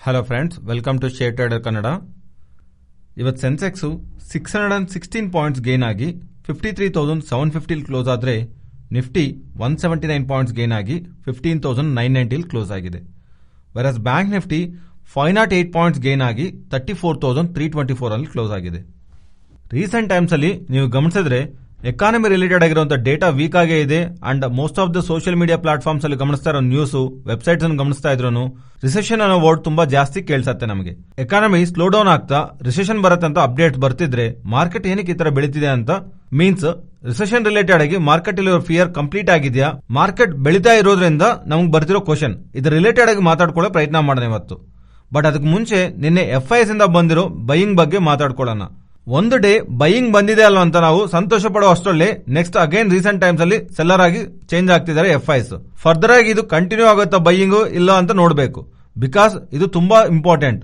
Hello friends, welcome to share trader Kannada. ಇವತ್ತು Sensex 616 points gain ಆಗಿ 53,750 close ಆದರೆ Nifty 179 points gain ಆಗಿ 15,990 close ಆಗಿದೆ. Virus bank Nifty 508 points gain ಆಗಿ 34,324 ಅಲ್ಲಿ ಕ್ಲೋಸ್ ಆಗಿದೆ. ರೀಸೆಂಟ್ ಟೈಮ್ಸ್ ಅಲ್ಲಿ ನೀವು ಗಮನಿಸಿದ್ರೆ ಎಕಾನಮಿ ರಿಲೇಟೆಡ್ ಆಗಿರುವಂತಹ ಡೇಟಾ ವೀಕ್ ಆಗೇ ಇದೆ and most of the social media platforms ಅಲ್ಲಿ ಗಮನಿಸ್ತಾ ಇರೋ ನ್ಯೂಸ್, ವೆಬ್ಸೈಟ್ಸ್ ಅನ್ನು ಗಮನಿಸ್ತಾ ಇದ್ರು ರಿಸೆಷನ್ ಅನ್ನೋ ವರ್ಡ್ ತುಂಬಾ ಜಾಸ್ತಿ ಕೇಳಿಸುತ್ತೆ ನಮಗೆ. ಎಕಾನಮಿ ಸ್ಲೋ ಡೌನ್ ಆಗ್ತಾ ರಿಸೆಷನ್ ಬರುತ್ತೆ ಅಂತ ಅಪ್ಡೇಟ್ ಬರ್ತಿದ್ರೆ ಮಾರ್ಕೆಟ್ ಏನಕ್ಕೆ ಈ ತರ ಬೆಳೀತಿದೆ ಅಂತ ಮೀನ್ಸ್ ರಿಸೆಷನ್ ರಿಲೇಟೆಡ್ ಆಗಿ ಮಾರ್ಕೆಟ್ ಇರೋ ಫಿಯರ್ ಕಂಪ್ಲೀಟ್ ಆಗಿದೆಯಾ, ಮಾರ್ಕೆಟ್ ಬೆಳೀತಾ ಇರೋದ್ರಿಂದ ನಮ್ಗೆ ಬರ್ತಿರೋ ಕ್ವಶನ್ ಇದ್ರ ರಿಲೇಟೆಡ್ ಆಗಿ ಮಾತಾಡ್ಕೊಳ್ಳೋ ಪ್ರಯತ್ನ ಮಾಡೋಣ ಇವತ್ತು. ಬಟ್ ಅದಕ್ಕೆ ಮುಂಚೆ ನಿನ್ನೆ FIS ಇಂದ ಬಂದಿರೋ ಬೈಯಿಂಗ್ ಬಗ್ಗೆ ಮಾತಾಡ್ಕೊಳ್ಳೋಣ. ಒಂದು ಡೇ ಬೈಯಿಂಗ್ ಬಂದಿದೆ ಅಲ್ವಾ ಅಂತ ನಾವು ಸಂತೋಷ ಪಡೋ ಅಷ್ಟರಲ್ಲಿ ನೆಕ್ಸ್ಟ್ ಅಗೇನ್ ರೀಸೆಂಟ್ ಟೈಮ್ಸ್ ಅಲ್ಲಿ ಸೆಲ್ಲರ್ ಆಗಿ ಚೇಂಜ್ ಆಗ್ತಿದ್ದಾರೆ FIS. ಫರ್ದರ್ ಆಗಿ ಇದು ಕಂಟಿನ್ಯೂ ಆಗುತ್ತಾ ಬೈಯಿಂಗ್ ಇಲ್ಲ ಅಂತ ನೋಡಬೇಕು, ಬಿಕಾಸ್ ಇದು ತುಂಬಾ important.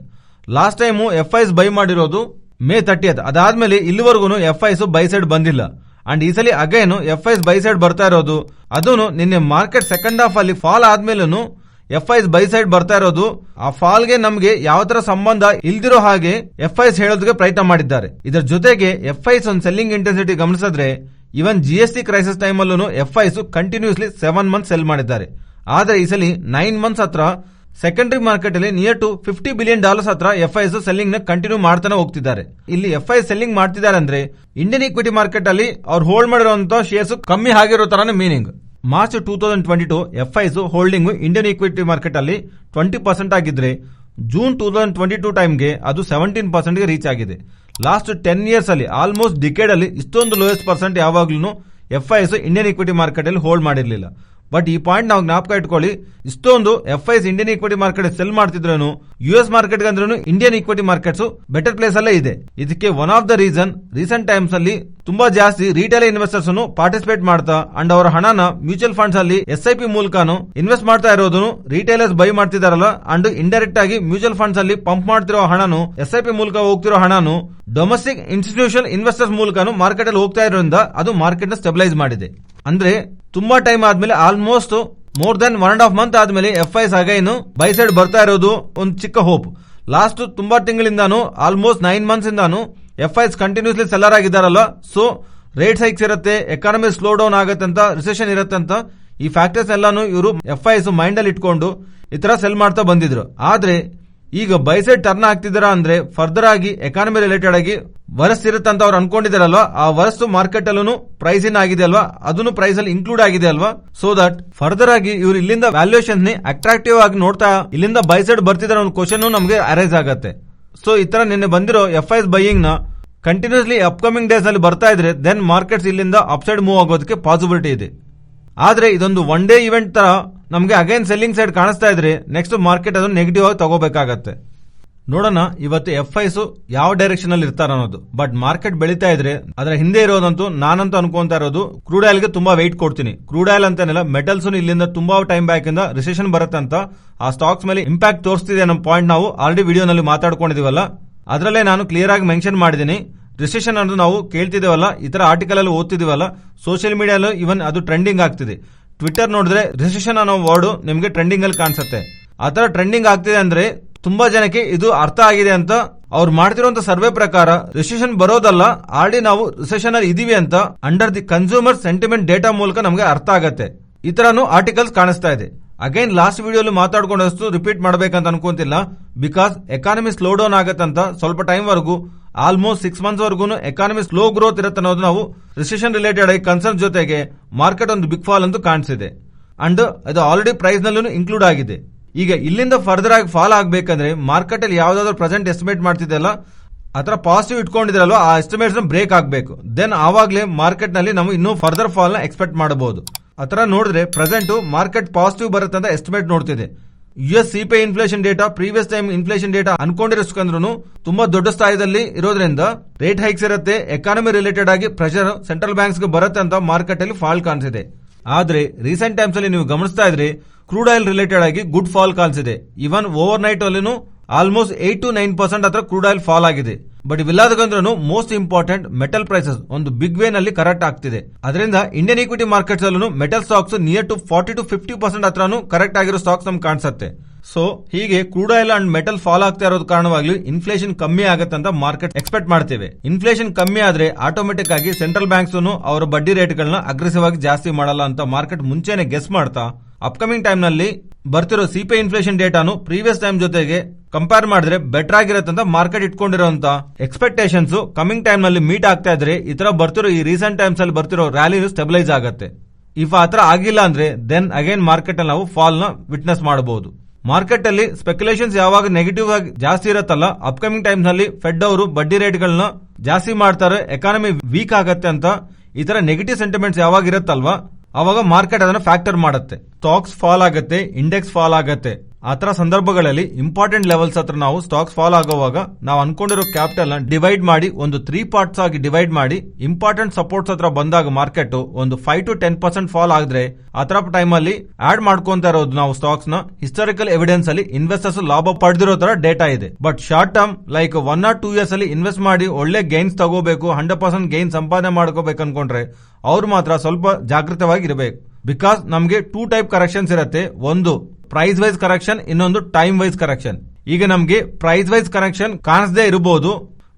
Last time FIS by ಮಾಡಿರೋದು May 30th, ಅದಾದ್ಮೇಲೆ ಇಲ್ಲಿವರೆಗೂ FIS ಬೈ ಸೈಡ್ ಬಂದಿಲ್ಲ. ಅಂಡ್ ಈ ಸಲ ಅಗೇನ್ FIS ಬೈ ಸೈಡ್ ಬರ್ತಾ ಇರೋದು, ಅದನ್ನು ನಿನ್ನೆ ಮಾರ್ಕೆಟ್ ಸೆಕೆಂಡ್ ಹಾಫ್ ಅಲ್ಲಿ ಫಾಲ್ ಆದ್ಮೇಲೂ FIS ಬೈ ಸೈಡ್ ಬರ್ತಾ ಇರೋದು. ಆ ಫಾಲ್ ಗೆ ನಮ್ಗೆ ಯಾವ ತರ ಸಂಬಂಧ ಇಲ್ದಿರೋ ಹಾಗೆ FIS ಹೇಳೋದಕ್ಕೆ ಪ್ರಯತ್ನ ಮಾಡಿದ್ದಾರೆ. ಇದರ ಜೊತೆಗೆ FIS ಒಂದು ಸೆಲ್ಲಿಂಗ್ ಇಂಟೆನ್ಸಿಟಿ ಗಮನಿಸಿದ್ರೆ ಇವನ್ GST ಕ್ರೈಸಿಸ್ ಟೈಮ್ ಅಲ್ಲೂ FIS ಕಂಟಿನ್ಯೂಸ್ಲಿ 7 ಮಂತ್ಸ್ ಸೆಲ್ ಮಾಡಿದ್ದಾರೆ. ಆದ್ರೆ ಈ ಸಲ 9 ಮಂತ್ಸ್ ಹತ್ರ ಸೆಕೆಂಡರಿ ಮಾರ್ಕೆಟ್ ಅಲ್ಲಿ ನಿಯರ್ ಟು $50 ಬಿಲಿಯನ್ ಹತ್ರ FIS ಸೆಲ್ಲಿಂಗ್ ನ ಕಂಟಿನ್ಯೂ ಮಾಡ್ತಾನೆ ಹೋಗ್ತಿದ್ದಾರೆ. ಇಲ್ಲಿ FIS ಸೆಲ್ಲಿಂಗ್ ಮಾಡ್ತಿದ್ದಾರೆ ಅಂದ್ರೆ ಇಂಡಿಯನ್ ಈಕ್ವಿಟಿ ಮಾರ್ಕೆಟ್ ಅಲ್ಲಿ ಅವ್ರು ಹೋಲ್ಡ್ ಮಾಡಿರುವಂತಹ ಶೇರ್ಸ್ ಕಮ್ಮಿ ಆಗಿರೋ ತರಾನೇ meaning. March 2022 FIS holding Indian equity market ಅಲ್ಲಿ 20% ಆಗಿದ್ರೆ ಜೂನ್ 2022 ಟೈಮ್ಗೆ ಅದು 17% ಗೆ ರೀಚ್ ಆಗಿದೆ. ಲಾಸ್ಟ್ 10 ಇಯರ್ಸ್ ಅಲ್ಲಿ ಆಲ್ಮೋಸ್ಟ್ ಡಿಕೇಡ್ ಅಲ್ಲಿ ಇಷ್ಟೊಂದು ಲೋಯೆಸ್ಟ್ ಪರ್ಸೆಂಟ್ ಯಾವಾಗ್ಲೂ FIS ಇಂಡಿಯನ್ ಈಕ್ವಿಟಿ ಮಾರ್ಕೆಟ್ ಅಲ್ಲಿ ಹೋಲ್ಡ್ ಮಾಡಿರ್ಲಿಲ್ಲ. ಬಟ್ ಈ ಪಾಯಿಂಟ್ ನಾವು ಜ್ಞಾಪಕ ಇಟ್ಕೊಳ್ಳಿ, ಇಷ್ಟೊಂದು FIS Indian equity market cell ಮಾಡ್ತಿದ್ರು US ಮಾರ್ಕೆಟ್ ಅಂದ್ರೂ Indian equity markets better place ಅಲ್ಲೇ ಇದೆ. ಇದಕ್ಕೆ one of the reason recent times ಅಲ್ಲಿ ತುಂಬಾ ಜಾಸ್ತಿ ರಿಟೇಲ್ ಇನ್ವೆಸ್ಟರ್ಸ್ ಪಾರ್ಟಿಸಿಪೇಟ್ ಮಾಡ್ತಾ ಅಂಡ್ ಅವರ ಹಣನ ಮ್ಯೂಚುವಲ್ ಫಂಡ್ಸ್ ಅಲ್ಲಿ SIP ಮೂಲಕನು ಇನ್ವೆಸ್ಟ್ ಮಾಡ್ತಾ ಇರೋದು ರಿಟೇಲರ್ಸ್ ಬೈ ಮಾಡ್ತಿದಾರಲ್ಲ, ಅಂಡ್ ಇಂಡೈರೆಕ್ಟ್ ಆಗಿ ಮ್ಯೂಚುವಲ್ ಫಂಡ್ಸ್ ಅಲ್ಲಿ ಪಂಪ್ ಮಾಡ್ತಿರೋ ಹಣನು SIP ಮೂಲಕ ಹೋಗ್ತಿರೋ ಹಣನು ಡೊಮೆಸ್ಟಿಕ್ ಇನ್ಸ್ಟಿಟ್ಯೂಷನ್ ಇನ್ವೆಸ್ಟರ್ಸ್ ಮೂಲಕನು ಮಾರ್ಕೆಟ್ ಅಲ್ಲಿ ಹೋಗ್ತಾ ಇರೋದ್ರಿಂದ ಅದು ಮಾರ್ಕೆಟ್ ನ ಸ್ಟೆಬಿಲೈಸ್ ಮಾಡಿದೆ. ಅಂದ್ರೆ ತುಂಬಾ ಟೈಮ್ ಆದ್ಮೇಲೆ ಆಲ್ಮೋಸ್ಟ್ ಮೋರ್ ದನ್ 1.5 ಮಂತ್ ಆದ್ಮೇಲೆ FIS ಅಗೈನ್ ಬೈ ಸೈಡ್ ಬರ್ತಾ ಇರೋದು ಒಂದು ಚಿಕ್ಕ ಹೋಪ್. ಲಾಸ್ಟ್ ತುಂಬಾ ತಿಂಗಳಿಂದಾನು ಆಲ್ಮೋಸ್ಟ್ 9 ಮಂತ್ಸ್ ಇಂದಾನು FIS ಕಂಟಿನ್ಯೂಸ್ಲಿ ಸೆಲ್ಲರ್ ಆಗಿದ್ದಾರಲ್ಲ, ಸೊ ರೇಟ್ ಹೈಕ್ಸ್ ಇರುತ್ತೆ, ಎಕಾನಮಿ ಸ್ಲೋ ಡೌನ್ ಆಗತ್ತೆ ಅಂತ, ರಿಸೆಷನ್ ಇರುತ್ತೆ ಅಂತ, ಈ ಫ್ಯಾಕ್ಟರ್ಸ್ ಎಲ್ಲಾನು ಇವರು FIS ಮೈಂಡ್ ಅಲ್ಲಿ ಇಟ್ಕೊಂಡು ಈ ತರ ಸೆಲ್ ಮಾಡ್ತಾ ಬಂದಿದ್ರು. ಆದ್ರೆ ಈಗ ಬೈ ಸೈಡ್ ಟರ್ನ್ ಆಗ್ತಿದಾರ ಅಂದ್ರೆ ಫರ್ದರ್ ಆಗಿ ಎಕಾನಮಿ ರಿಲೇಟೆಡ್ ಆಗಿ ವರಸ್ ಇರುತ್ತೆ ಅಂತ ಅವ್ರು ಅನ್ಕೊಂಡಿದಾರಲ್ವಾ, ಆ ವರಸ್ ಮಾರ್ಕೆಟ್ ಅಲ್ಲೂ ಪ್ರೈಸ್ ಇನ್ ಆಗಿದೆ ಅಲ್ವಾ, ಅದನ್ನು ಪ್ರೈಸ್ ಅಲ್ಲಿ ಇನ್ಕ್ಲೂಡ್ ಆಗಿದೆ ಅಲ್ವಾ. ಸೊ ದಟ್ ಫರ್ದರ್ ಆಗಿ ಇವ್ರು ಇಲ್ಲಿಂದ ವ್ಯಾಲ್ಯೂಯೇಷನ್ ನಿ ಅಟ್ರಾಕ್ಟಿವ್ ಆಗಿ ನೋಡ್ತಾ ಇಲ್ಲಿಂದ ಬೈ ಸೈಡ್ ಬರ್ತಿದಾರೆ ಒಂದು ಕ್ವಶನ್ ನಮಗೆ ಅರೈಸ್ ಆಗತ್ತೆ. ಸೊ ಈ ತರ ನಿನ್ನೆ ಬಂದಿರೋ FIS ಬೈಯಿಂಗ್ ನ ಕಂಟಿನ್ಯೂಸ್ಲಿ ಅಪ್ಕಮಿಂಗ್ ಡೇಸ್ ಅಲ್ಲಿ ಬರ್ತಾ ಇದ್ರೆ ದೆನ್ ಮಾರ್ಕೆಟ್ಸ್ ಇಲ್ಲಿಂದ ಅಪ್ ಸೈಡ್ ಮೂವ್ ಆಗೋದಕ್ಕೆ ಪಾಸಿಬಿಲಿಟಿ ಇದೆ. ಆದ್ರೆ ಇದೊಂದು ಒನ್ ಡೇ ಇವೆಂಟ್ ತರ ನಮಗೆ ಅಗೈನ್ ಸೆಲ್ಲಿಂಗ್ ಸೈಡ್ ಕಾಣಿಸ್ತಾ ಇದ್ರೆ ನೆಕ್ಸ್ಟ್ ಮಾರ್ಕೆಟ್ ಅದನ್ನು ನೆಗೆಟಿವ್ ಆಗಿ ತಗೋಬೇಕಾಗತ್ತೆ. ನೋಡೋಣ ಇವತ್ತು FIS ಯಾವ ಡೈರೆಕ್ಷನ್ ಅಲ್ಲಿ ಇರ್ತಾರ ಅನ್ನೋದು. ಬಟ್ ಮಾರ್ಕೆಟ್ ಬೆಳೀತಾ ಇದ್ರೆ ಅದರ ಹಿಂದೆ ಇರೋದಂತೂ ನಾನಂತೂ ಅನ್ಕೊಂತಾ ಇರೋದು ಕ್ರೂಡ್ ಆಯಿಲ್ ಗೆ ತುಂಬಾ ವೆಯ್ಟ್ ಕೊಡ್ತೀನಿ. ಕ್ರೂಡ್ ಆಯಿಲ್ ಅಂತಾನೆಲ್ಲ ಮೆಟಲ್ಸ್ ಇಲ್ಲಿಂದ ತುಂಬಾ ಟೈಮ್ ಬ್ಯಾಕ್ ಇಂದ ರಿಸೆಷನ್ ಬರುತ್ತಂತ ಆ ಸ್ಟಾಕ್ಸ್ ಮೇಲೆ ಇಂಪ್ಯಾಕ್ಟ್ ತೋರಿಸ್ತಿದೆ ಅನ್ನೋ ಪಾಯಿಂಟ್ ನಾವು ಆಲ್ರೆಡಿ ವಿಡಿಯೋನಲ್ಲಿ ಮಾತಾಡ್ಕೊಂಡಿದೀವಲ್ಲ, ಅದರಲ್ಲೇ ನಾನು ಕ್ಲಿಯರ್ ಆಗಿ ಮೆನ್ಷನ್ ಮಾಡಿದೀನಿ. ರಿಸೆಷನ್ ಅನ್ನೋದು ನಾವು ಕೇಳ್ತಿದೇವಲ್ಲ, ಈ ತರ ಆರ್ಟಿಕಲ್ ಅಲ್ಲಿ ಓದ್ತಿದೀವಲ್ಲ, ಸೋಷಿಯಲ್ ಮೀಡಿಯಾ ಇವನ್ ಅದು ಟ್ರೆಂಡಿಂಗ್ ಆಗ್ತಿದೆ. ಟ್ವಿಟರ್ ನೋಡಿದ್ರೆ ರಿಸೆಷನ್ ಅನ್ನೋ ವರ್ಡ್ ನಿಮ್ಗೆ ಟ್ರೆಂಡಿಂಗ್ ಅಲ್ಲಿ ಕಾಣಿಸುತ್ತೆ. ಆತರ ಟ್ರೆಂಡಿಂಗ್ ಆಗ್ತಿದೆ ಅಂದ್ರೆ ತುಂಬಾ ಜನಕ್ಕೆ ಇದು ಅರ್ಥ ಆಗಿದೆ ಅಂತ. ಅವ್ರು ಮಾಡ್ತಿರುವಂತ ಸರ್ವೆ ಪ್ರಕಾರ ರಿಸೆಷನ್ ಬರೋದಲ್ಲ, ಆಲ್ರೆಡಿ ನಾವು ರಿಸೆಷನ್ ಅಲ್ಲಿ ಇದೀವಿ ಅಂತ under the consumer sentiment data ಮೂಲಕ ನಮಗೆ ಅರ್ಥ ಆಗತ್ತೆ. ಈ ತರನು ಆರ್ಟಿಕಲ್ಸ್ ಕಾಣಿಸ್ತಾ ಇದೆ. ಅಗೈನ್ ಲಾಸ್ಟ್ ವಿಡಿಯೋಲಿ ಮಾತಾಡ್ಕೊಂಡಷ್ಟು ರಿಪೀಟ್ ಮಾಡಬೇಕಂತ ಅನ್ಕೊಂತಿಲ್ಲ, ಬಿಕಾಸ್ ಎಕಾನಮಿ ಸ್ಲೋ ಡೌನ್ ಆಗತ್ತಂತ ಸ್ವಲ್ಪ ಟೈಮ್ ವರೆಗೂ ಆಲ್ಮೋಸ್ಟ್ 6 ಮಂತ್ಸ್ ವರೆಗೂ ಎಕಾನಮಿ ಸ್ಲೋ ಗ್ರೋತ್ ಇರುತ್ತೆ ಅನ್ನೋದು ನಾವು ರಿಸೆಷನ್ ರಿಲೇಟೆಡ್ ಆಗಿ ಕನ್ಸರ್ನ್ ಜೊತೆಗೆ ಮಾರ್ಕೆಟ್ ಒಂದು ಬಿಗ್ ಫಾಲ್ ಅಂತೂ ಕಾಣಿಸಿದೆ. ಅಂಡ್ ಅದು ಆಲ್ರೆಡಿ ಪ್ರೈಸ್ ನಲ್ಲೂ ಇನ್ಕ್ಲೂಡ್ ಆಗಿದೆ. ಈಗ ಇಲ್ಲಿಂದ ಫರ್ದರ್ ಆಗಿ ಫಾಲ್ ಆಗಬೇಕಂದ್ರೆ ಮಾರ್ಕೆಟ್ ಅಲ್ಲಿ ಯಾವ್ದಾದ್ರು ಪ್ರೆಸೆಂಟ್ ಎಸ್ಟಿಮೇಟ್ ಮಾಡ್ತಿದ್ದಲ್ಲ ಆತರ ಪಾಸಿಟಿವ್ ಇಟ್ಕೊಂಡಿದ್ರಲ್ವ, ಆ ಎಸ್ಟಿಮೇಟ್ಸ್ ಬ್ರೇಕ್ ಆಗಬೇಕು. ದೆನ್ ಆವಾಗಲೇ ಮಾರ್ಕೆಟ್ ನಲ್ಲಿ ನಾವು ಇನ್ನೂ ಫರ್ದರ್ ಫಾಲ್ ನ ಎಕ್ಸ್ಪೆಕ್ಟ್ ಮಾಡಬಹುದು. ಆತರ ನೋಡಿದ್ರೆ ಪ್ರೆಸೆಂಟ್ ಮಾರ್ಕೆಟ್ ಪಾಸಿಟಿವ್ ಬರುತ್ತೆ ಅಂತ ಎಸ್ಟಿಮೇಟ್ ನೋಡ್ತಿದೆ. US CPI inflation data previous time inflation data ಅನ್ಕೊಂಡಿರೋಸ್ಕಂದ್ರೂ ತುಂಬಾ ದೊಡ್ಡ ಸ್ಥಾನದಲ್ಲಿ ಇರೋದ್ರಿಂದ ರೇಟ್ ಹೈಕ್ಸ್ ಇರುತ್ತೆ, ಎಕಾನಮಿ ರಿಲೇಟೆಡ್ ಆಗಿ ಪ್ರೆಷರ್ ಸೆಂಟ್ರಲ್ ಬ್ಯಾಂಕ್ಸ್ ಗೆ ಬರುತ್ತೆ ಅಂತ ಮಾರ್ಕೆಟ್ ಅಲ್ಲಿ ಫಾಲ್ ಕಾಣಿಸಿದೆ. ಆದ್ರೆ ರೀಸೆಂಟ್ ಟೈಮ್ಸ್ ಅಲ್ಲಿ ನೀವು ಗಮನಿಸ್ತಾ ಇದ್ರೆ ಕ್ರೂಡ್ ಆಯಿಲ್ ರಿಲೇಟೆಡ್ ಆಗಿ ಗುಡ್ ಫಾಲ್ ಕಾಣಿಸಿದೆ. ಇವನ್ ಓವರ್ ನೈಟ್ ಅಲ್ಲಿನೂ ಆಲ್ಮೋಸ್ಟ್ 8 to 9% ಹತ್ರ ಕ್ರೂಡ್ ಆಯಿಲ್ ಫಾಲ್ ಆಗಿದೆ. ಬಟ್ ಇವೆಲ್ಲದಕ್ಕಂದ್ರೂ ಮೋಸ್ಟ್ ಇಂಪಾರ್ಟೆಂಟ್ ಮೆಟಲ್ ಪ್ರೈಸಸ್ ಒಂದು ಬಿಗ್ ವೇ ನಲ್ಲಿ ಕರೆಕ್ಟ್ ಆಗ್ತಿದೆ. ಅದರಿಂದ ಇಂಡಿಯನ್ ಈಕ್ವಿಟಿ ಮಾರ್ಕೆಟ್ಸ್ ಅಲ್ಲೂ metal stocks near to 40 to 50% ಹತ್ರನೂ ಕರೆಕ್ಟ್ ಆಗಿರೋ ಸ್ಟಾಕ್ಸ್ ನಮ್ಗೆ ಕಾಣಿಸುತ್ತೆ. ಸೊ ಹೀಗೆ crude oil and metal fall ಆಗ್ತಾ ಇರೋದು ಕಾರಣವಾಗ್ಲಿ ಇನ್ಫ್ಲೇಷನ್ ಕಮ್ಮಿ ಆಗತ್ತೆ ಅಂತ ಮಾರ್ಕೆಟ್ ಎಕ್ಸ್ಪೆಕ್ಟ್ ಮಾಡ್ತೇವೆ. ಇನ್ಫ್ಲೇಷನ್ ಕಮ್ಮಿ ಆದ್ರೆ ಆಟೋಮೆಟಿಕ್ ಆಗಿ ಸೆಂಟ್ರಲ್ ಬ್ಯಾಂಕ್ಸ್ ಅವರ ಬಡ್ಡಿ ರೇಟ್ ಗಳನ್ನ ಅಗ್ರೆಸಿವ್ ಆಗಿ ಜಾಸ್ತಿ ಮಾಡಲ್ಲ ಅಂತ ಮಾರ್ಕೆಟ್ ಮುಂಚೆನೆ ಗೆಸ್ ಮಾಡ್ತಾ ಅಪ್ಕಮಿಂಗ್ ಟೈಮ್ ನಲ್ಲಿ ಬರ್ತಿರೋ ಸಿಪಿಐ ಇನ್ಫ್ಲೇಷನ್ ಡೇಟಾನು ಪ್ರೀವಿಯಸ್ ಟೈಮ್ ಜೊತೆಗೆ ಕಂಪೇರ್ ಮಾಡಿದ್ರೆ ಬೆಟರ್ ಆಗಿರತ್ತಂತ ಮಾರ್ಕೆಟ್ ಇಟ್ಕೊಂಡಿರೋಂತ ಎಕ್ಸ್ಪೆಕ್ಟೇಷನ್ಸ್ ಕಮಿಂಗ್ ಟೈಮ್ ನಲ್ಲಿ ಮೀಟ್ ಆಗ್ತಾ ಇದ್ರೆ ಈ ತರ ಬರ್ತಿರೋ ಈ ರೀಸೆಂಟ್ ಟೈಮ್ಸ್ ಅಲ್ಲಿ ಬರ್ತಿರೋ ರ್ಯಾಲಿ ಸ್ಟೆಬಿಲೈಸ್ ಆಗತ್ತೆ. ಇಫ್ ಆತರ ಆಗಿಲ್ಲ ಅಂದ್ರೆ ದೆನ್ ಅಗೇನ್ ಮಾರ್ಕೆಟ್ ಅಲ್ಲಿ ನಾವು ಫಾಲ್ ನ ವಿಟ್ನೆಸ್ ಮಾಡಬಹುದು. ಮಾರ್ಕೆಟ್ ಅಲ್ಲಿ ಸ್ಪೆಕ್ಯುಲೇಷನ್ಸ್ ಯಾವಾಗ ನೆಗೆಟಿವ್ ಆಗಿ ಜಾಸ್ತಿ ಇರತ್ತಲ್ಲ, ಅಪ್ಕಮಿಂಗ್ ಟೈಮ್ಸ್ ನಲ್ಲಿ ಫೆಡ್ ಅವರು ಬಡ್ಡಿ ರೇಟ್ ಗಳನ್ನ ಜಾಸ್ತಿ ಮಾಡ್ತಾರೆ, ಎಕಾನಮಿ ವೀಕ್ ಆಗತ್ತೆ ಅಂತ ಈ ತರ ನೆಗೆಟಿವ್ ಸೆಂಟಿಮೆಂಟ್ಸ್ ಯಾವಾಗ ಇರತ್ತಲ್ವಾ ಅವಾಗ ಮಾರ್ಕೆಟ್ ಅದನ್ನ ಫ್ಯಾಕ್ಟರ್ ಮಾಡುತ್ತೆ. ಸ್ಟಾಕ್ಸ್ ಫಾಲ್ ಆಗತ್ತೆ, ಇಂಡೆಕ್ಸ್ ಫಾಲ್ ಆಗತ್ತೆ. ಆತರ ಸಂದರ್ಭಗಳಲ್ಲಿ ಇಂಪಾರ್ಟೆಂಟ್ ಲೆವೆಲ್ಸ್ ಹತ್ರ ನಾವು ಸ್ಟಾಕ್ಸ್ ಫಾಲ್ ಆಗುವಾಗ ನಾವು ಅನ್ಕೊಂಡಿರೋ ಕ್ಯಾಪಿಟಲ್ ನ ಡಿವೈಡ್ ಮಾಡಿ ಒಂದು 3 ಪಾರ್ಟ್ಸ್ ಆಗಿ ಡಿವೈಡ್ ಮಾಡಿ ಇಂಪಾರ್ಟೆಂಟ್ ಸಪೋರ್ಟ್ಸ್ ಹತ್ರ ಬಂದಾಗ ಮಾರ್ಕೆಟ್ ಒಂದು 5 to 10% ಫಾಲ್ ಆದ್ರೆ ಆತರ ಟೈಮ್ ಅಲ್ಲಿ ಆಡ್ ಮಾಡ್ಕೊಂತ ಇರೋದು ನಾವು ಸ್ಟಾಕ್ಸ್ ನ ಹಿಸ್ಟಾರಿಕಲ್ ಎವಿಡೆನ್ಸ್ ಅಲ್ಲಿ ಇನ್ವೆಸ್ಟರ್ಸ್ ಲಾಭ ಪಡೆದಿರೋ ತರ ಡೇಟಾ ಇದೆ. But short term like 1 or 2 years ಅಲ್ಲಿ ಇನ್ವೆಸ್ಟ್ ಮಾಡಿ ಒಳ್ಳೆ ಗೈನ್ಸ್ ತಗೋಬೇಕು, 100% ಗೈನ್ ಸಂಪಾದನೆ ಮಾಡ್ಕೋಬೇಕು ಅನ್ಕೊಂಡ್ರೆ ಅವ್ರು ಮಾತ್ರ ಸ್ವಲ್ಪ ಜಾಗೃತವಾಗಿರ್ಬೇಕು. ಬಿಕಾಸ್ ನಮ್ಗೆ 2 ಟೈಪ್ ಕರೆಕ್ಷನ್ಸ್ ಇರುತ್ತೆ, ಒಂದು ಪ್ರೈಸ್ ವೈಸ್ ಕರೆಕ್ಷನ್, ಇನ್ನೊಂದು ಟೈಮ್ ವೈಸ್ ಕರೆಕ್ಷನ್. ಈಗ ನಮ್ಗೆ ಪ್ರೈಸ್ ವೈಸ್ ಕರೆಕ್ಷನ್ ಕಾಣಿಸದೇ ಇರಬಹುದು,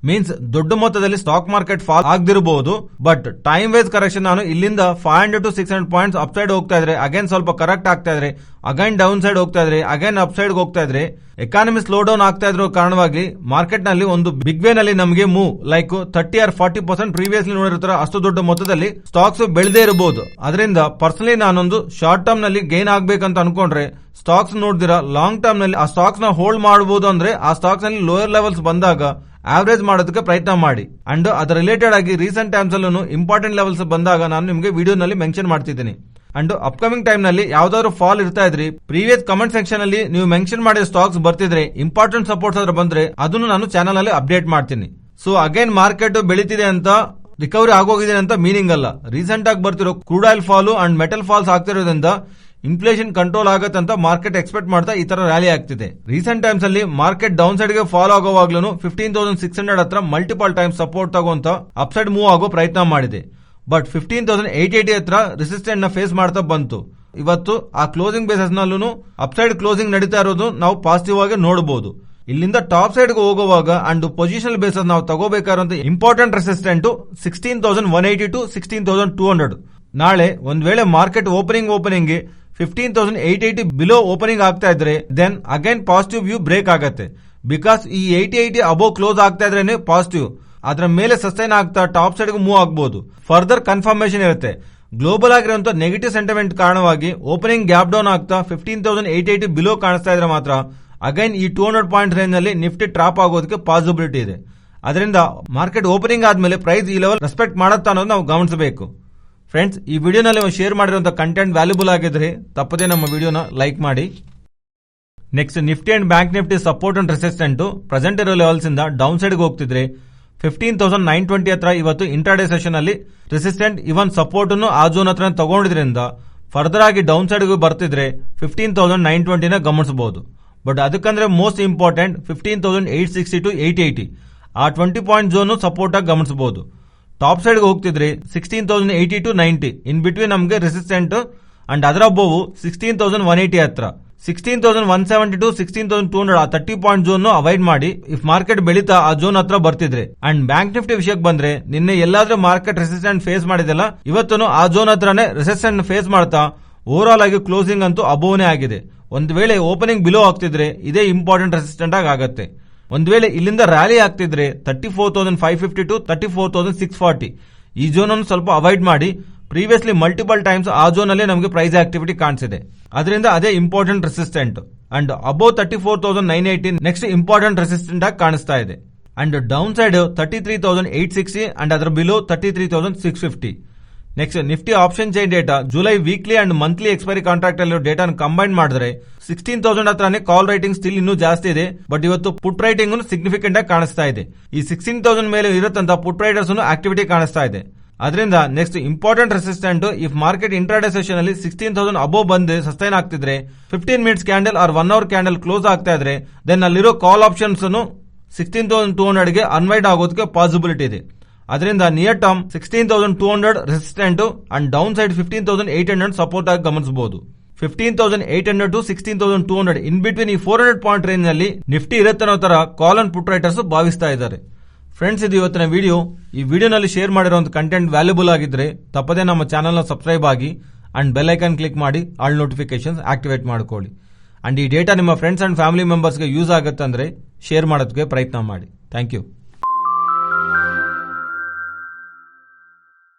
ಮೀನ್ಸ್ ದೊಡ್ಡ ಮೊತ್ತದಲ್ಲಿ ಸ್ಟಾಕ್ ಮಾರ್ಕೆಟ್ ಫಾಲ್ ಆಗದಿರಬಹುದು. ಬಟ್ ಟೈಮ್ ವೈಸ್ ಕರೆಕ್ಷನ್ ನಾನು ಇಲ್ಲಿಂದ 500 to 600 ಪಾಯಿಂಟ್ಸ್ ಅಪ್ ಸೈಡ್ ಹೋಗ್ತಾ ಇದ್ರೆ ಅಗೇನ್ ಸ್ವಲ್ಪ ಕರೆಕ್ಟ್ ಆಗ್ತಾ ಇದ್ರೆ ಅಗೈನ್ ಡೌನ್ ಸೈಡ್ ಹೋಗ್ತಾ ಇದ್ರೆ ಅಗೈನ್ ಅಪ್ ಸೈಡ್ ಹೋಗ್ತಾ ಇದ್ರೆ ಎಕಾನಮಿ ಸ್ಲೋ ಡೌನ್ ಆಗ್ತಾ ಇರೋ ಕಾರಣವಾಗಿ ಮಾರ್ಕೆಟ್ ನಲ್ಲಿ ಒಂದು ಬಿಗ್ ವೇ ನಲ್ಲಿ ನಮಗೆ ಮೂವ್ ಲೈಕ್ 30 or 40% ಪ್ರೀವಿಯಸ್ಲಿ ನೋಡಿರ್ತಾರ ಅಷ್ಟು ದೊಡ್ಡ ಮೊತ್ತದಲ್ಲಿ ಸ್ಟಾಕ್ಸ್ ಬೆಳೆದೇ ಇರಬಹುದು. ಅದರಿಂದ ಪರ್ಸನಲಿ ನಾನೊಂದು ಶಾರ್ಟ್ ಟರ್ಮ್ ನಲ್ಲಿ ಗೇನ್ ಆಗ್ಬೇಕಂತ ಅನ್ಕೊಂಡ್ರೆ ಸ್ಟಾಕ್ಸ್ ನೋಡಿದಿರಾ ಲಾಂಗ್ ಟರ್ಮ್ ನಲ್ಲಿ ಆ ಸ್ಟಾಕ್ಸ್ ನ ಹೋಲ್ಡ್ ಮಾಡಬಹುದು. ಅಂದ್ರೆ ಆ ಸ್ಟಾಕ್ಸ್ ನಲ್ಲಿ ಲೋಯರ್ ಲೆವೆಲ್ಸ್ ಬಂದಾಗ ಆವರೇಜ್ ಮಾಡೋದಕ್ಕೆ ಪ್ರಯತ್ನ ಮಾಡಿ. ಅಂಡ್ ಅದರ ರಿಲೇಟೆಡ್ ಆಗಿ ರೀಸೆಂಟ್ ಟೈಮ್ಸ್ ಅಲ್ಲೂ ಇಂಪಾರ್ಟೆಂಟ್ ಲೆವೆಲ್ಸ್ ಬಂದಾಗ ನಾನು ನಿಮಗೆ ವಿಡಿಯೋನಲ್ಲಿ ಮೆನ್ಷನ್ ಮಾಡ್ತಿದ್ದೀನಿ. ಅಂಡ್ ಅಪ್ಕಮಿಂಗ್ ಟೈಮ್ ನಲ್ಲಿ ಯಾವ್ದಾದ್ರು ಫಾಲ್ ಇರ್ತಾ ಇದ್ರಿ ಪ್ರೀವಿಯಸ್ ಕಮೆಂಟ್ ಸೆಕ್ಷನ್ ಅಲ್ಲಿ ನೀವು ಮೆನ್ಷನ್ ಮಾಡಿದ ಸ್ಟಾಕ್ಸ್ ಬರ್ತಿದ್ರೆ ಇಂಪಾರ್ಟೆಂಟ್ ಸಪೋರ್ಟ್ಸ್ ಅದ್ರ ಬಂದ್ರೆ ಅದನ್ನು ನಾನು ಚಾನಲ್ ಅಲ್ಲಿ ಅಪ್ಡೇಟ್ ಮಾಡ್ತೀನಿ. ಸೊ ಅಗೇನ್ ಮಾರ್ಕೆಟ್ ಬೆಳೀತಿದೆ ಅಂತ ರಿಕವರಿ ಆಗೋಗಿದೆ ಅಂತ ಮೀನಿಂಗ್ ಅಲ್ಲ. ರೀಸೆಂಟ್ ಆಗಿ ಬರ್ತಿರೋ crude oil fall and metal falls ಆಗ್ತಿರೋದ್ರಿಂದ ಇನ್ಫ್ಲೇಷನ್ ಕಂಟ್ರೋಲ್ ಆಗತ್ತೆ ಅಂತ ಮಾರ್ಕೆಟ್ ಎಕ್ಸ್ಪೆಕ್ಟ್ ಮಾಡ್ತಾ ಈ ತರ ರ್ಯಾಲಿ ಆಗ್ತಿದೆ. ರೀಸೆಂಟ್ ಟೈಮ್ಸ್ ಅಲ್ಲಿ ಮಾರ್ಕೆಟ್ ಡೌನ್ ಸೈಡ್ ಗೆ ಫಾಲೋ ಆಗೋವಾಗ್ಲೂ 15,600 ಹತ್ರ ಮಲ್ಟಿಪಲ್ ಟೈಮ್ ಸಪೋರ್ಟ್ ತಗೋಂತ ಅಪ್ ಸೈಡ್ ಮೂವ್ ಆಗೋ ಪ್ರಯತ್ನ ಮಾಡಿದೆ. ಬಟ್ 15,880 ಹತ್ರ ರೆಸಿಸ್ಟೆಂಟ್ ನ ಫೇಸ್ ಮಾಡ್ತಾ ಬಂತು. ಇವತ್ತು ಆ ಕ್ಲೋಸಿಂಗ್ ಬೇಸಿಸ್ ನಲ್ಲೂ ಅಪ್ ಸೈಡ್ ಕ್ಲೋಸಿಂಗ್ ನಡೀತಾ ಇರೋದು ನಾವು ಪಾಸಿಟಿವ್ ಆಗಿ ನೋಡಬಹುದು. ಇಲ್ಲಿಂದ ಟಾಪ್ ಸೈಡ್ ಗೆ ಹೋಗುವಾಗ ಅಂಡ್ ಪೊಸಿಷನಲ್ ಬೇಸಿಸ್ ನಾವು ತಗೋಬೇಕಾದಂತ ಇಂಪಾರ್ಟೆಂಟ್ ರೆಸಿಸ್ಟೆಂಟ್ 16,180 to 16,200. ನಾಳೆ ಒಂದ್ ವೇಳೆ ಮಾರ್ಕೆಟ್ ಓಪನಿಂಗ್ 15,880 ಬಿಲೋ ಓಪನಿಂಗ್ ಆಗ್ತಾ ಇದ್ರೆ then again positive view break ಆಗತ್ತೆ. ಬಿಕಾಸ್ ಈ 80 ಅಬೋವ್ ಕ್ಲೋಸ್ ಆಗ್ತಾ ಇದ್ರೇನೆ ಪಾಸಿಟಿವ್, ಅದರ ಮೇಲೆ ಸಸ್ಟೈನ್ ಆಗ್ತಾ ಟಾಪ್ ಸೈಡ್ ಮೂವ್ ಆಗಬಹುದು. ಫರ್ದರ್ ಕನ್ಫರ್ಮೇಶನ್ ಇರುತ್ತೆ. ಗ್ಲೋಬಲ್ ಆಗಿರುವಂತಹ ನೆಗೆಟಿವ್ ಸೆಂಟಿಮೆಂಟ್ ಕಾರಣವಾಗಿ ಓಪನಿಂಗ್ ಗ್ಯಾಪ್ ಡೌನ್ ಆಗ್ತಾ 15,880 ಬಿಲೋ ಕಾಣಿಸ್ತಾ ಇದ್ರೆ ಮಾತ್ರ ಅಗೈನ್ ಈ 200 ಪಾಯಿಂಟ್ ರೇಂಜ್ ನಲ್ಲಿ ನಿಫ್ಟಿ ಟ್ರಾಪ್ ಆಗೋದಕ್ಕೆ ಪಾಸಿಬಿಲಿಟಿ ಇದೆ. ಅದರಿಂದ ಮಾರ್ಕೆಟ್ ಓಪನಿಂಗ್ ಆದ್ಮೇಲೆ ಪ್ರೈಸ್ ಈ ಲೆವೆಲ್ ರೆಸ್ಪೆಕ್ಟ್ ಮಾಡುತ್ತಾ ಅನ್ನೋದು ನಾವು ಗಮನಿಸಬೇಕು. ಫ್ರೆಂಡ್ಸ್, ಈ ವಿಡಿಯೋನಲ್ಲಿ ಶೇರ್ ಮಾಡಿರುವಂತಹ ಕಂಟೆಂಟ್ ವ್ಯಾಲ್ಯೂಬಲ್ ಆಗಿದ್ರೆ ತಪ್ಪದೇ ನಮ್ಮ ವಿಡಿಯೋನ ಲೈಕ್ ಮಾಡಿ. Next Nifty and bank Nifty support and resistant present ಇರೋ ಲೆವೆಲ್ಸ್ ಇಂದ ಡೌನ್ ಸೈಡ್ ಹೋಗ್ತಿದ್ರೆ 15,920 ಹತ್ರ ಇವತ್ತು ಇಂಟ್ರಾಡೇ ಸೆಷನ್ ಅಲ್ಲಿ ರೆಸಿಸ್ಟೆಂಟ್ ಇವನ್ ಸಪೋರ್ಟ್ ಅನ್ನು ಆ ಜೋನ್ ಹತ್ರ ತಗೊಂಡಿದ್ರಿಂದ ಫರ್ದರ್ ಆಗಿ ಡೌನ್ ಸೈಡ್ ಬರ್ತಿದ್ರೆ 15,920 ನ ಗಮನಿಸಬಹುದು. ಬಟ್ ಅದಕ್ಕಂದ್ರೆ ಮೋಸ್ಟ್ ಇಂಪಾರ್ಟೆಂಟ್ 15,860 to 880 ಆ 20 ಪಾಯಿಂಟ್ ಜೋನ್ ಸಪೋರ್ಟ್ ಆಗಿ ಗಮನಿಸಬಹುದು. ಟಾಪ್ ಸೈಡ್ ಹೋಗ್ತಿದ್ರೆ 16,080 to 90 ಇನ್ ಬಿಟ್ವೀನ್ ನಮಗೆ ರೆಸಿಸ್ಟೆಂಟ್ ಅಂಡ್ ಅದರ ಅಬೋವ್ 16,180 ಹತ್ರ 16,170 to 16,200 ಆ 30 ಪಾಯಿಂಟ್ ಜೋನ್ ಅವಾಯ್ಡ್ ಮಾಡಿ ಇಫ್ ಮಾರ್ಕೆಟ್ ಬೆಳೀತಾ ಆ ಜೋನ್ ಹತ್ರ ಬರ್ತಿದ್ರೆ. ಅಂಡ್ ಬ್ಯಾಂಕ್ ನಿಫ್ಟಿ ವಿಷಯಕ್ಕೆ ಬಂದ್ರೆ ನಿನ್ನೆ ಎಲ್ಲಾದ್ರೂ ಮಾರ್ಕೆಟ್ ರೆಸಿಸ್ಟೆಂಟ್ ಫೇಸ್ ಮಾಡಿದೆಲ್ಲ ಇವತ್ತು ಆ ಜೋನ್ ಹತ್ರನೇ ರೆಸಿಸ್ಟೆಂಟ್ ಫೇಸ್ ಮಾಡ್ತಾ ಓವರ್ ಆಲ್ ಆಗಿ ಕ್ಲೋಸಿಂಗ್ ಅಂತೂ ಅಬೋವ್ನೇ ಆಗಿದೆ. ಒಂದ್ ವೇಳೆ ಓಪನಿಂಗ್ ಬಿಲೋ ಆಗ್ತಿದ್ರೆ ಇದೇ ಇಂಪಾರ್ಟೆಂಟ್ ರೆಸಿಸ್ಟೆಂಟ್ ಆಗತ್ತೆ. ಒಂದ್ ವೇಳೆ ಇಲ್ಲಿಂದ ರ್ಯಾಲಿ ಆಗ್ತಿದ್ರೆ 34,550 to 34,640 ಈ ಜೋನ್ ಅನ್ನು ಸ್ವಲ್ಪ ಅವಾಯ್ಡ್ ಮಾಡಿ. ಪ್ರೀವಿಯಸ್ಲಿ ಮಲ್ಟಿಪಲ್ ಟೈಮ್ಸ್ ಆ ಜೋನ್ ಅಲ್ಲಿ ನಮಗೆ ಪ್ರೈಸ್ ಆಕ್ಟಿವಿಟಿ ಕಾಣಿಸಿದೆ, ಅದರಿಂದ ಅದೇ important resistant. And above 34,980 next important resistant ಆಗಿ ಕಾಣಿಸ್ತಾ ಇದೆ. ಅಂಡ್ ಡೌನ್ ಸೈಡ್ 33,860 ಅಂಡ್ ಅದರ below 33,650. Next Nifty option chain data July weekly and monthly expiry contract ಅಲ್ಲಿ ಡೇಟಾ ಕಂಬೈನ್ ಮಾಡಿದ್ರೆ 16,000 ಹತ್ರನೇ ಕಾಲ್ ರೈಟಿಂಗ್ ಸ್ಟಿಲ್ ಇನ್ನೂ ಜಾಸ್ತಿ ಇದೆ. ಬಟ್ ಇವತ್ತು ಪುಟ್ ರೈಟಿಂಗ್ ಸಿಗ್ನಿಫಿಕೆಂಟ್ ಆಗಿ ಕಾಣಿಸ್ತಾ ಇದೆ. ಈ 16,000 ಮೇಲೆ ಇರುತ್ತಂತ ಪುಟ್ ರೈಟರ್ಸ್ ಆಕ್ಟಿವಿಟಿ ಕಾಣಿಸ್ತಾ ಇದೆ. ಅದರಿಂದ next important resistant if market intraday session ಅಲ್ಲಿ 16,000 ಅಬೋವ್ ಬಂದು ಸಸ್ಟೈನ್ ಆಗ್ತಿದ್ರೆ 15 minutes candle or 1 hour candle close ಆಗ್ತಾ ಇದ್ರೆ ದೆನ್ ಅಲ್ಲಿರೋ ಕಾಲ್ ಆಪ್ಷನ್ಸ್ 16,200 ಗೆ ಅನ್ವೈಡ್ ಆಗೋದಕ್ಕೆ ಪಾಸಿಬಿಲಿಟಿ ಇದೆ. ಅದರಿಂದ near term 16,200 resistant and down side 15,800 support ಆಗಿ ಗಮನಿಸಬಹುದು. 15,800 to 16,200 ಇನ್ ಬಿಟ್ವೀನ್ ಈ 400 ಪಾಯಿಂಟ್ ರೇಂಜ್ ನಲ್ಲಿ ನಿಫ್ಟಿ ಇರುತ್ತೆ ಅನ್ನೋ ತರ ಕಾಲ್ ಅಂಡ್ ಪುಟ್ ರೈಟರ್ಸ್ ಭಾವಿಸ್ತಾ ಇದ್ದಾರೆ. ಫ್ರೆಂಡ್ಸ್, ಇದು ಇವತ್ತಿನ ವಿಡಿಯೋ. ಈ ವಿಡಿಯೋನಲ್ಲಿ ಶೇರ್ ಮಾಡಿರೋ ಕಂಟೆಂಟ್ ವ್ಯಾಲ್ಯೂಬಲ್ ಆಗಿದ್ರೆ ತಪ್ಪದೇ ನಮ್ಮ ಚಾನಲ್ ನ ಸಬ್ಸ್ಕ್ರೈಬ್ ಆಗಿ ಅಂಡ್ ಬೆಲ್ ಐಕಾನ್ ಕ್ಲಿಕ್ ಮಾಡಿ ಆಲ್ ನೋಟಿಫಿಕೇಶನ್ಸ್ ಆಕ್ಟಿವೇಟ್ ಮಾಡ್ಕೊಳ್ಳಿ. ಅಂಡ್ ಈ ಡೇಟಾ ನಿಮ್ಮ ಫ್ರೆಂಡ್ಸ್ ಅಂಡ್ ಫ್ಯಾಮಿಲಿ ಮೆಂಬರ್ಸ್ಗೆ ಯೂಸ್ ಆಗುತ್ತೆ ಅಂದ್ರೆ ಶೇರ್ ಮಾಡೋದಕ್ಕೆ ಪ್ರಯತ್ನ ಮಾಡಿ. Thank you.